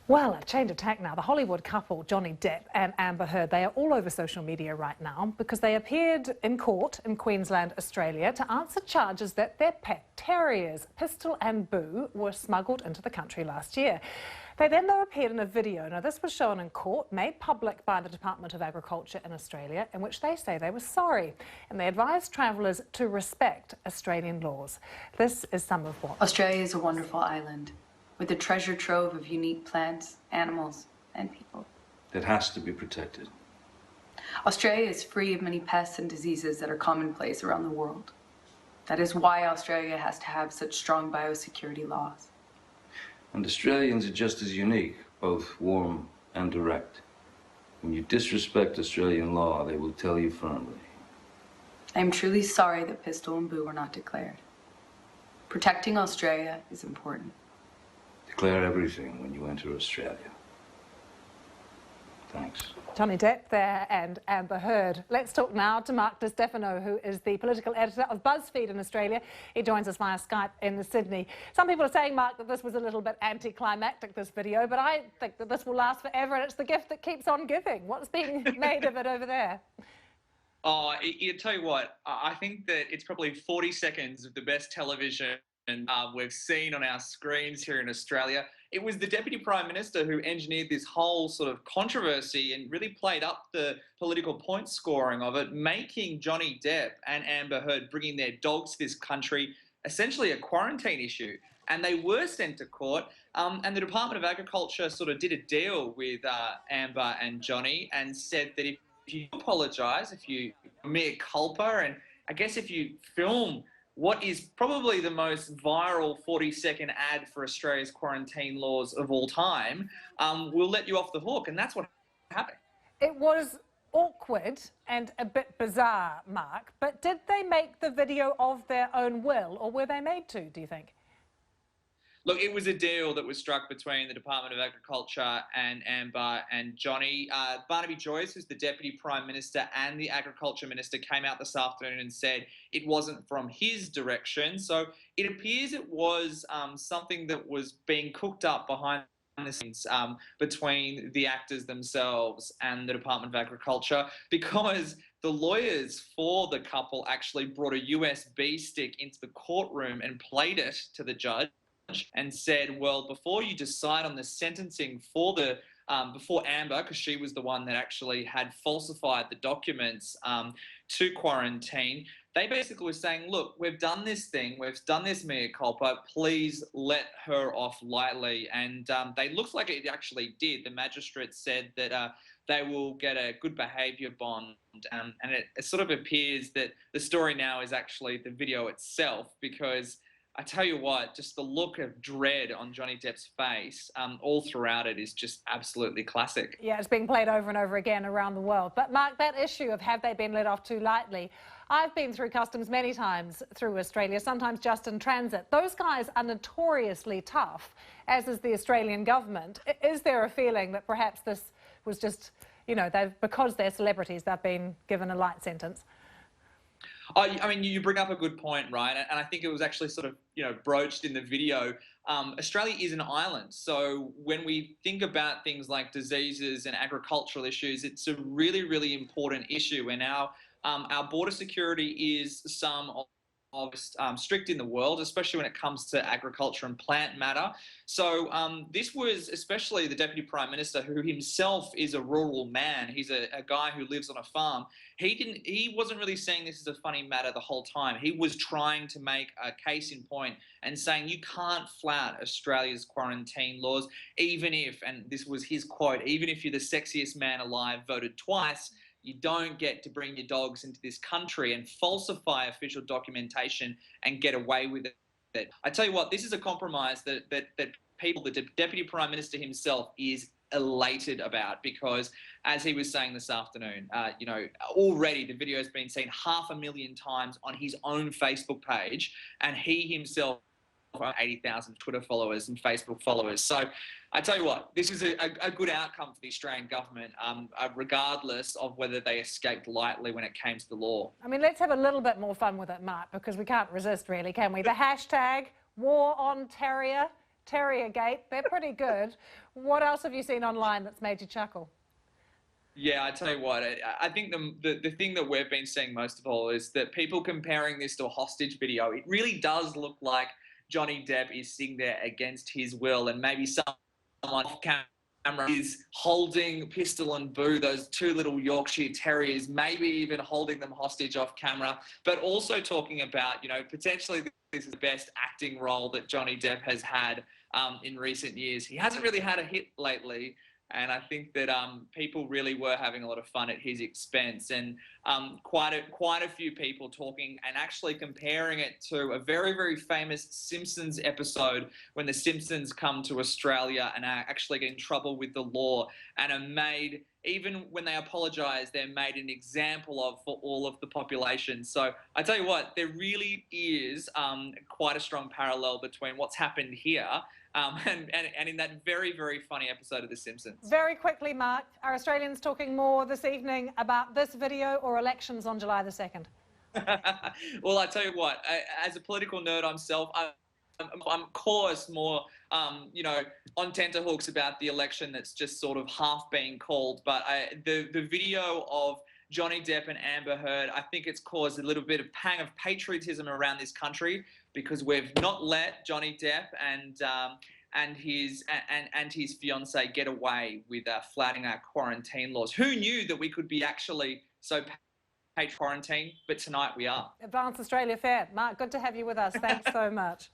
Well, a change of tack now. The Hollywood couple, Johnny Depp and Amber Heard, they are all over social media right now because they appeared in court in Queensland, Australia, to answer charges that their pet terriers, Pistol and Boo, were smuggled into the country last year. They then, though, appeared in a video. Now, this was shown in court, made public by the Department of Agriculture in Australia, in which they say they were sorry. And they advised travellers to respect Australian laws. This is some of what... Australia is a wonderful island with a treasure trove of unique plants, animals, and people. It has to be protected. Australia is free of many pests and diseases that are commonplace around the world. That is why Australia has to have such strong biosecurity laws. And Australians are just as unique, both warm and direct. When you disrespect Australian law, they will tell you firmly. I am truly sorry that Pistol and Boo were not declared. Protecting Australia is important. Declare everything when you enter Australia. Thanks. Johnny Depp there and Amber Heard. Let's talk now to Marc diStefano, who is the political editor of BuzzFeed in Australia. He joins us via Skype in Sydney. Some people are saying, Marc, that this was a little bit anticlimactic, this video, but I think that this will last forever and it's the gift that keeps on giving. What's being made of it over there? Oh, you tell you what, I think that it's probably 40 seconds of the best television we've seen on our screens here in Australia. It was the Deputy Prime Minister who engineered this whole sort of controversy and really played up the political point scoring of it, making Johnny Depp and Amber Heard bringing their dogs to this country essentially a quarantine issue. And they were sent to court, and the Department of Agriculture sort of did a deal with Amber and Johnny and said that if you apologise, if you mea culpa, and I guess if you film what is probably the most viral 40-second ad for Australia's quarantine laws of all time, we'll let you off the hook. And that's what happened. It was awkward and a bit bizarre, Marc, but did they make the video of their own will, or were they made to, do you think? Look, it was a deal that was struck between the Department of Agriculture and Amber and Johnny. Barnaby Joyce, who's the Deputy Prime Minister and the Agriculture Minister, came out this afternoon and said it wasn't from his direction. So it appears it was something that was being cooked up behind the scenes between the actors themselves and the Department of Agriculture, because the lawyers for the couple actually brought a USB stick into the courtroom and played it to the judge and said, well, before you decide on the sentencing for the before Amber, because she was the one that actually had falsified the documents to quarantine, they basically were saying, look, we've done this thing, we've done this mea culpa, please let her off lightly. And they looked like it actually did. The magistrate said that they will get a good behaviour bond. And it sort of appears that the story now is actually the video itself, because I tell you what, just the look of dread on Johnny Depp's face all throughout it is just absolutely classic. Yeah, it's being played over and over again around the world. But Marc, that issue of have they been let off too lightly, I've been through customs many times through Australia, sometimes just in transit. Those guys are notoriously tough, as is the Australian government. Is there a feeling that perhaps this was just, you know, because they're celebrities, they've been given a light sentence? I mean, you bring up a good point, right? And I think it was actually sort of, broached in the video. Australia is an island. So when we think about things like diseases and agricultural issues, it's a really, really important issue. And our border security is some of strict in the world, especially when it comes to agriculture and plant matter. So this was especially the Deputy Prime Minister, who himself is a rural man. He's a guy who lives on a farm. He wasn't really saying this is a funny matter the whole time. He was trying to make a case in point and saying you can't flout Australia's quarantine laws, even if, and this was his quote, even if you're the sexiest man alive voted twice, you don't get to bring your dogs into this country and falsify official documentation and get away with it. I tell you what, this is a compromise that people, the Deputy Prime Minister himself is elated about, because as he was saying this afternoon, already the video has been seen 500,000 times on his own Facebook page, and he himself 80,000 Twitter followers and Facebook followers. So I tell you what, this is a good outcome for the Australian government, regardless of whether they escaped lightly when it came to the law. I mean, let's have a little bit more fun with it, Marc, because we can't resist really, can we? The hashtag War on Terrier, Terriergate, they're pretty good. What else have you seen online that's made you chuckle? Yeah, I tell you what, I think the thing that we've been seeing most of all is that people comparing this to a hostage video. It really does look like Johnny Depp is sitting there against his will, and maybe someone off camera is holding Pistol and Boo, those two little Yorkshire Terriers, maybe even holding them hostage off camera, but also talking about, you know, potentially this is the best acting role that Johnny Depp has had in recent years. He hasn't really had a hit lately. And I think that people really were having a lot of fun at his expense, and quite a few people talking and actually comparing it to a very, very famous Simpsons episode when the Simpsons come to Australia and are actually get in trouble with the law and are made, even when they apologise, they're made an example of for all of the population. So I tell you what, there really is quite a strong parallel between what's happened here and in that very, very funny episode of The Simpsons. Very quickly, Mark, are Australians talking more this evening about this video or elections on July the 2nd? Well, I tell you what, as a political nerd myself, I'm of course more, you know, on tenterhooks about the election that's just sort of half being called. But the video of Johnny Depp and Amber Heard, I think it's caused a little bit of pang of patriotism around this country, because we've not let Johnny Depp and his fiancée get away with flouting our quarantine laws. Who knew that we could be actually so quarantine? But tonight we are. Advanced Australia Fair. Mark, good to have you with us. Thanks so much.